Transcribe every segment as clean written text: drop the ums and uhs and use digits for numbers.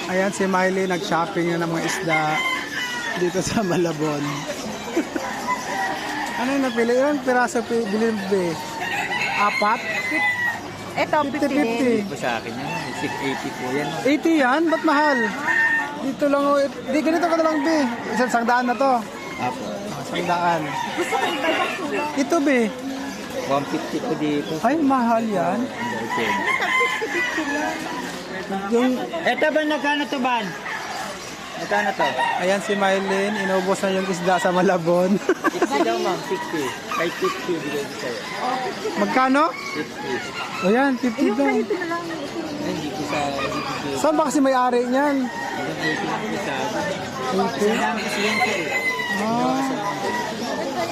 Ayan si Miley, nag-shopping na ng mga isda dito sa Malabon. Ano yung napili? Ilang piraso bilhin be? Apat? Ito, 50. 50-50. Po sa akin yan, 680 po yan. 80 yan? Ba't mahal? Dito lang, di ganito ka na lang be. Isang daan na to. Apo. Isang daan. Gusto ko iba yung sulat. Ito be. 150 po dito. Ay, mahal yan. Tag-50 lang. Yung, Eto ba, nagkano to ban? Nagkano to? ayan si Mylene, inubos na yung isda sa Malabon. 60 daw ma'am, 60. Kahit 50 bigay ko sa'yo. Magkano? 50. Ayan, 50 Yung daw. ganito na lang. Ay, hindi ko sa... Hindi ko Saan ba kasi may-ari niyan? sa... 80? Dami kasi yan sir.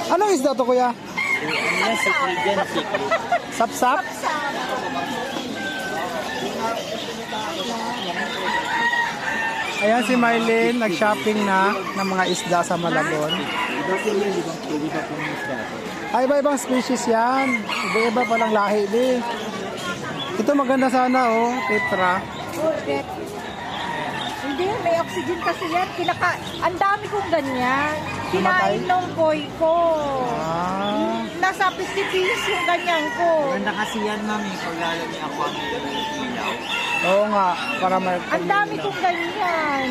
Anong isda to kuya? Ano yan, sikli dyan, sikli. Sapsap? Ayan si Mylene, nag-shopping na ng mga isda sa Malabon. Iba po yun, iba po yung isda. Ay, iba-ibang species yan. Iba-iba palang lahi di. Ito maganda sana oh, tetra. Bakit? Hindi, may oxygen kasi yan. Ang dami kong ganyan. Kinain Namatay? nung boy ko. Ah, Nasa 50 pesos yung ganyan ko. Maganda kasi yan ma'am, kung lalo niya ako ang ilaw. oo nga, para may... Ang dami kong ganyan.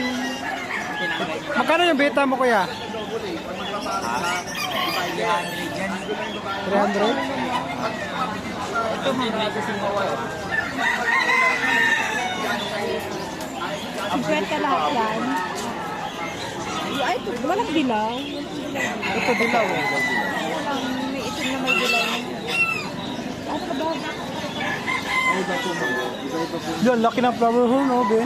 Magkano yung beta mo kuya? 300 yan. 300? Ito ma'am, may kasi mawala. 50 lahat yan. Ay, ito, walang dilaw. Ito dilaw eh. Walang, may itim na may dilaw. Ano ba? Ay, iba po ma'am. Iba po. Yan, laki ng flower horn oh, be.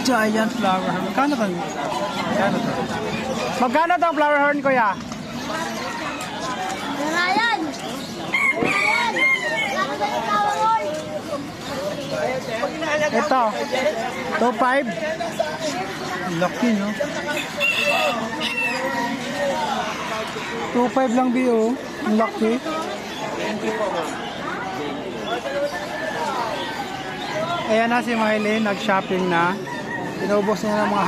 Giant flower horn. Magkano to? Magkano to? Magkano to ang flower horn kuya? Ryan! Ryan! Ano ba yung tawag mo? Ito. 2.5. Laki no? 2.5 lang bi oh. Ang laki. Ayan na si Mylene, nag-shopping na. Inubos niya ng mga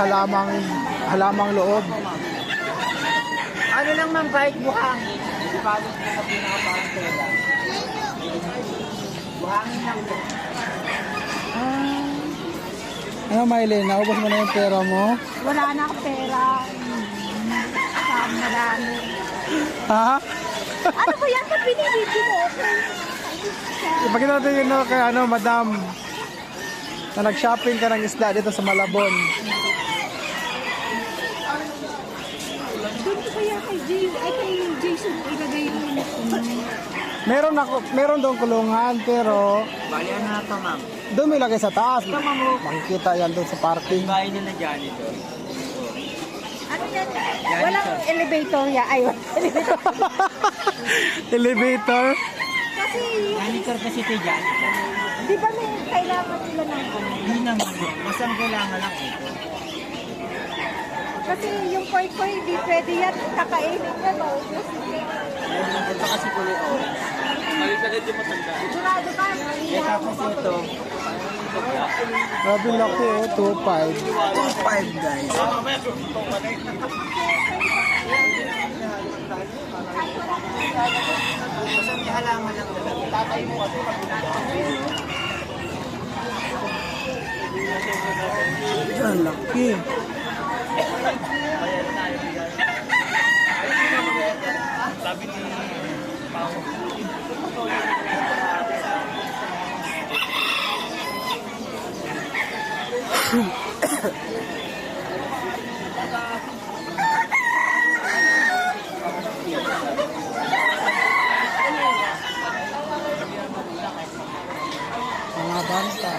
halamang loob. Ano lang ma'am, kahit buhangin. Hindi pa alam ko sa pinakapang tela. Buhangin lang po. Ano Mylene, naubos mo na yung pera mo? Wala na akong pera. Saan marami. Ha? Ano ba yan? Ba't binibigyo mo? Ipagkita natin yun no, kay ano, madam. Na nag-shopping ka ng isda dito sa Malabon. Doon ko kaya kay Jason ilagay yung Meron doon kulungan, pero Bali, ano na ito ma'am? doon may lagay sa taas. Makikita yan doon sa parking. Bahay nila dyan ito. Ano yan? Walang elevator ya. Ay, elevator. Elevator. Kasi, Janitor kasi ito dyan. di ba may kailangan nila ng ano? Hindi naman ma'am. Mas ang kailangan lang ito. Kasi yung koy-koy, hindi pwede yan. Kakainin yan, no? Ito kasi kulay orange. Sigurado ka? Eh tapos ito. Grabe laki oh, 2.5. 2.5 guys. Basta may halaman lang talaga. Tatay mo kasi Yan, laki. sabi ni Pao. Mga banta.